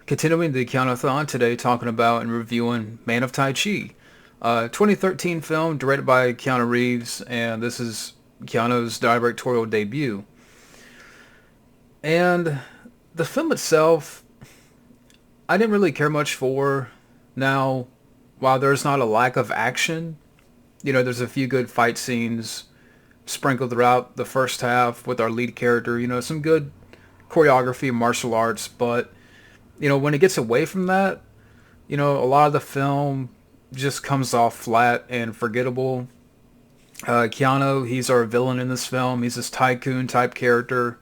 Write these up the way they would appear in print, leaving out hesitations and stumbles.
Continuing the Keanu-thon today, talking about and reviewing Man of Tai Chi, 2013 film directed by Keanu Reeves, and this is Keanu's directorial debut. And the film itself, I didn't really care much for. Now, while there's not a lack of action, there's a few good fight scenes sprinkled throughout the first half with our lead character. Some good choreography, martial arts, but when it gets away from that, a lot of the film just comes off flat and forgettable. Keanu, he's our villain in this film. He's this tycoon type character.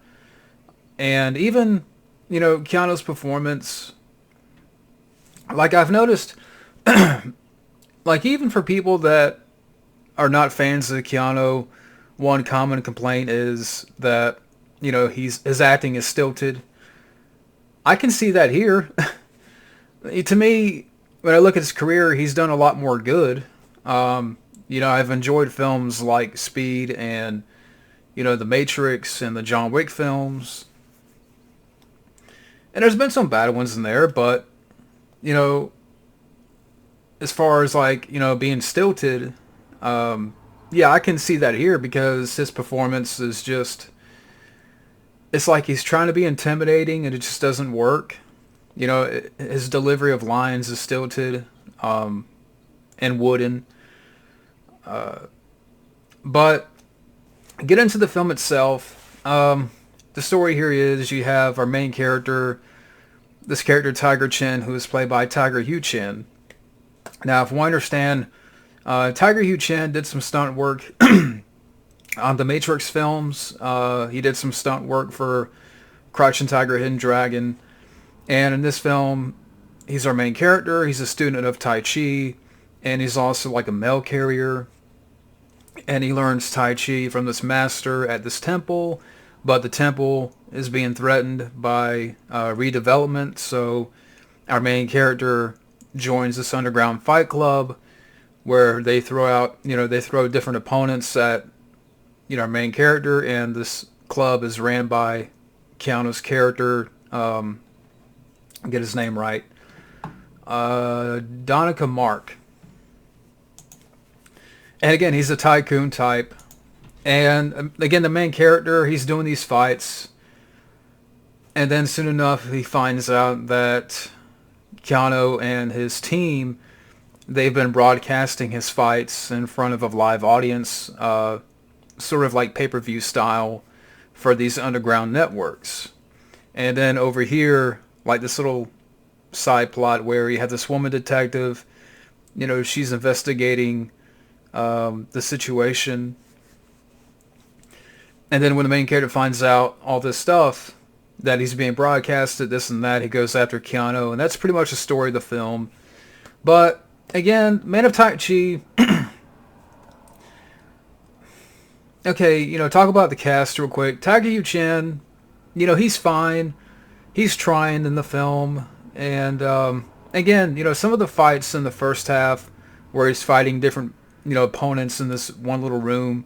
And even, Keanu's performance, like I've noticed, like even for people that are not fans of Keanu, one common complaint is that, his acting is stilted. I can see that here. To me, when I look at his career, he's done a lot more good. I've enjoyed films like Speed and, The Matrix and the John Wick films. And there's been some bad ones in there, but, you know, as far as like, being stilted, yeah, I can see that here because his performance is just, it's like he's trying to be intimidating and it just doesn't work. His delivery of lines is stilted and wooden. But get into the film itself. The story here is you have our main character, this character Tiger Chen, who is played by Tiger Hu Chen. Now, if I understand, Tiger Hu Chen did some stunt work on the Matrix films. He did some stunt work for Crouching Tiger, Hidden Dragon. And in this film, he's our main character. He's a student of Tai Chi. And he's also like a mail carrier. And he learns Tai Chi from this master at this temple. But the temple is being threatened by redevelopment. So our main character joins this underground fight club where they throw different opponents at, our main character. And this club is ran by Keanu's character, get his name right, Donica Mark. And again, he's a tycoon type. And again, the main character, he's doing these fights. And then soon enough, he finds out that Keanu and his team, they've been broadcasting his fights in front of a live audience, sort of like pay-per-view style for these underground networks. And then over here, like this little side plot where you have this woman detective, she's investigating the situation. And then when the main character finds out all this stuff, that he's being broadcasted, this and that, he goes after Keanu. And that's pretty much the story of the film. But again, Man of Tai Chi. Okay, talk about the cast real quick. Tiger Hu Chen, he's fine. He's trying in the film. And again, some of the fights in the first half where he's fighting different, opponents in this one little room.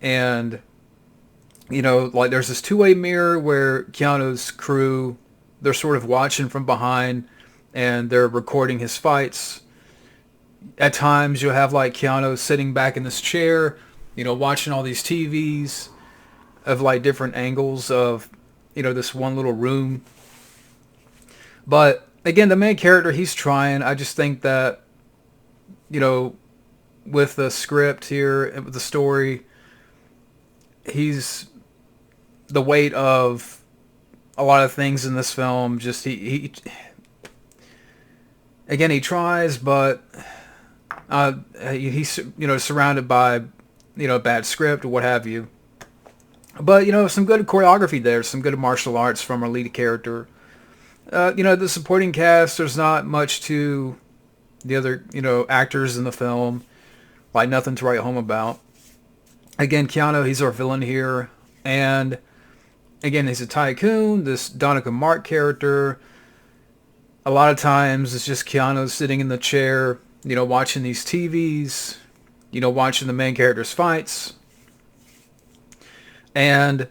And, like there's this two-way mirror where Keanu's crew, they're sort of watching from behind and they're recording his fights. At times you'll have like Keanu sitting back in this chair, watching all these TVs of like different angles of, this one little room. But again, the main character, he's trying. I just think that, with the script here and with the story, the weight of a lot of things in this film, just he again, he tries, but he's, surrounded by, bad script or what have you. But, some good choreography there, some good martial arts from our lead character. The supporting cast, there's not much to the other, actors in the film. Like, nothing to write home about. Again, Keanu, he's our villain here. And, again, he's a tycoon, this Donica Mark character. A lot of times, it's just Keanu sitting in the chair, watching these TVs, watching the main character's fights. And,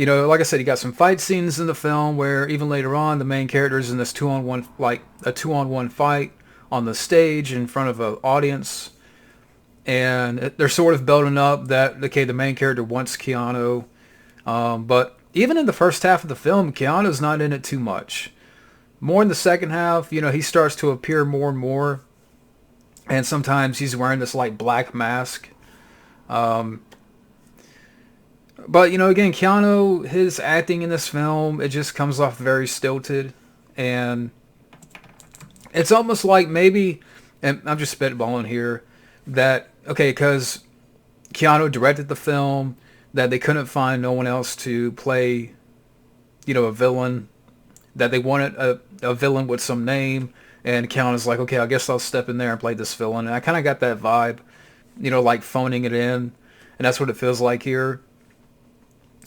like I said, you got some fight scenes in the film where even later on, the main character's in this 2-on-1, like a 2-on-1 fight on the stage in front of an audience. And they're sort of building up that, okay, the main character wants Keanu. But even in the first half of the film, Keanu's not in it too much. More in the second half, he starts to appear more and more. And sometimes he's wearing this like black mask. But, again, Keanu, his acting in this film, it just comes off very stilted. And it's almost like maybe, and I'm just spitballing here, that, okay, because Keanu directed the film, that they couldn't find no one else to play, a villain, that they wanted a villain with some name, and Keanu's like, okay, I guess I'll step in there and play this villain. And I kind of got that vibe, like phoning it in, and that's what it feels like here.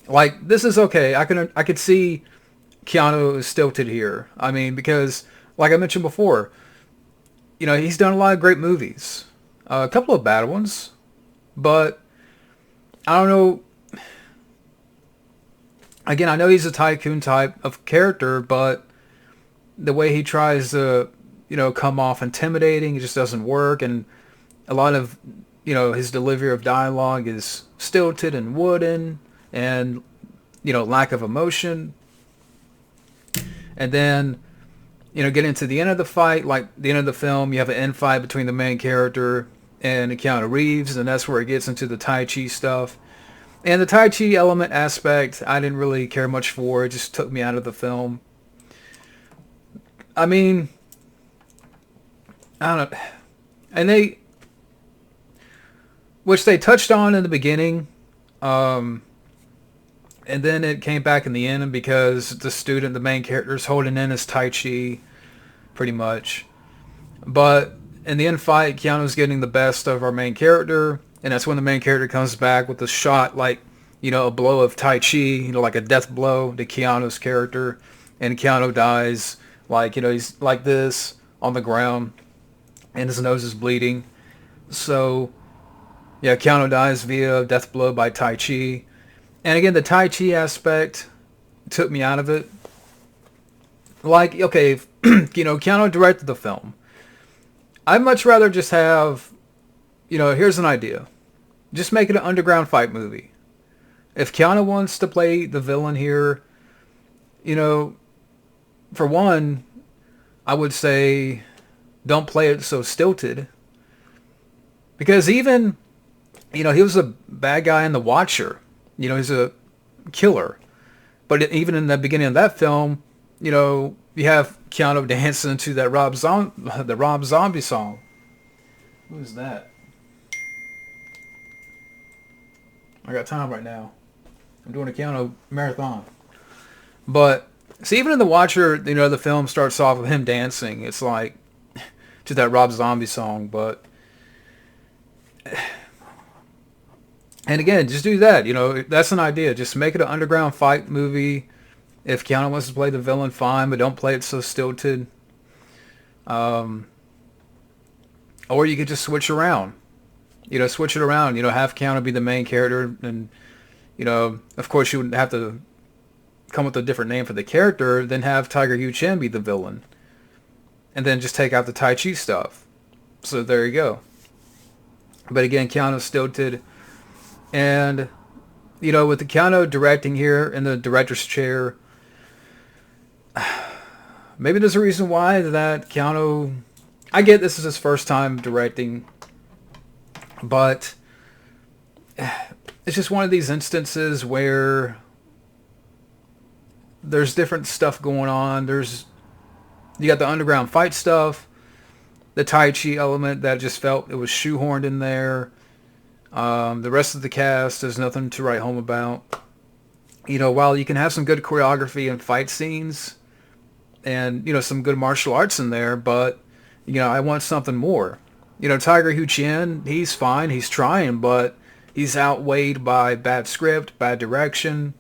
Like, this is okay. I could see Keanu is stilted here. I mean, because, like I mentioned before, he's done a lot of great movies. A couple of bad ones. But, I don't know. Again, I know he's a tycoon type of character, but the way he tries to, come off intimidating, it just doesn't work. And a lot of, his delivery of dialogue is stilted and wooden. And, lack of emotion. And then, getting to the end of the fight, like the end of the film, you have an end fight between the main character and Keanu Reeves, and that's where it gets into the Tai Chi stuff. And the Tai Chi element aspect, I didn't really care much for. It just took me out of the film. I mean, I don't know. And which they touched on in the beginning, and then it came back in the end because the main character, is holding in his Tai Chi, pretty much. But in the end fight, Keanu's getting the best of our main character, and that's when the main character comes back with a shot, like, a blow of Tai Chi, like a death blow to Keanu's character, and Keanu dies, like, he's like this on the ground, and his nose is bleeding. So, yeah, Keanu dies via death blow by Tai Chi. And again, the Tai Chi aspect took me out of it. Like, okay, Keanu directed the film. I'd much rather just have, here's an idea. Just make it an underground fight movie. If Keanu wants to play the villain here, for one, I would say don't play it so stilted. Because even, he was a bad guy in The Watcher. He's a killer. But even in the beginning of that film, you have Keanu dancing to that the Rob Zombie song. Who is that? I got time right now. I'm doing a Keanu marathon. But, see, even in The Watcher, the film starts off with him dancing. It's like, to that Rob Zombie song, but... And again, just do that. That's an idea. Just make it an underground fight movie. If Keanu wants to play the villain, fine, but don't play it so stilted. Or you could just switch around. Switch it around. Have Keanu be the main character. And, of course you would have to come with a different name for the character. Then have Tiger Hu Chen be the villain. And then just take out the Tai Chi stuff. So there you go. But again, Keanu's stilted. And, with the Keanu directing here in the director's chair, maybe there's a reason why that Keanu... I get this is his first time directing, but it's just one of these instances where there's different stuff going on. You got the underground fight stuff, the Tai Chi element that just felt it was shoehorned in there. The rest of the cast, there's nothing to write home about. While you can have some good choreography and fight scenes and, some good martial arts in there, but, I want something more. Tiger Hu Chen, he's fine, he's trying, but he's outweighed by bad script, bad direction.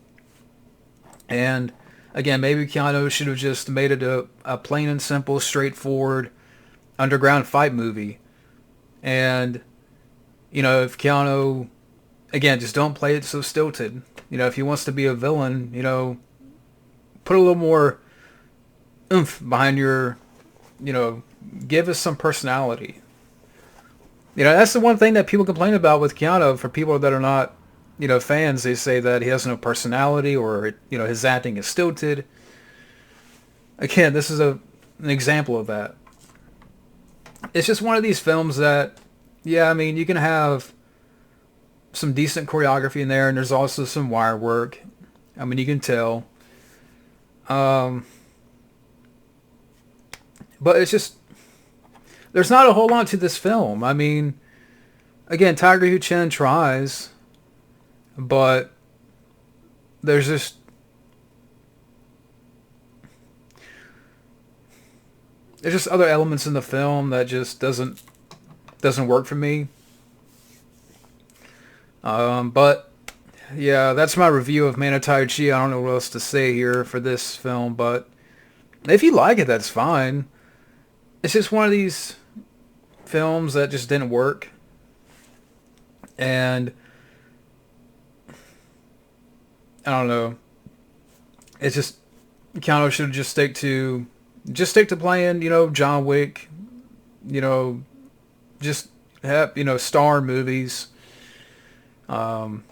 And, again, maybe Keanu should have just made it a plain and simple, straightforward, underground fight movie. And... if Keanu again, just don't play it so stilted. You know, if he wants to be a villain, you know, put a little more oomph behind your, you know, give us some personality. You know, that's the one thing that people complain about with Keanu. For people that are not, you know, fans, they say that he has no personality, or, you know, his acting is stilted. Again, this is an example of that. It's just one of these films that, yeah, I mean, you can have some decent choreography in there, and there's also some wire work. I mean, you can tell. Um, but it's just, there's not a whole lot to this film. I mean, again, Tiger Hu Chen tries, but there's just, there's just other elements in the film that just doesn't work for me. But yeah, that's my review of Man of Tai Chi. I don't know what else to say here for this film, but if you like it, that's fine. It's just one of these films that just didn't work, and I don't know. It's just Keanu should just stick to playing, you know, John Wick, you know, just have, you know, star movies. Um,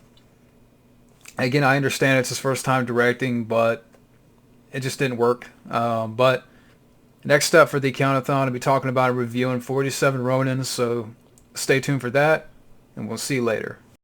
Again, I understand it's his first time directing, but it just didn't work. But next up for the Keanu-thon, I'll be talking about and reviewing 47 Ronins, so stay tuned for that, and we'll see you later.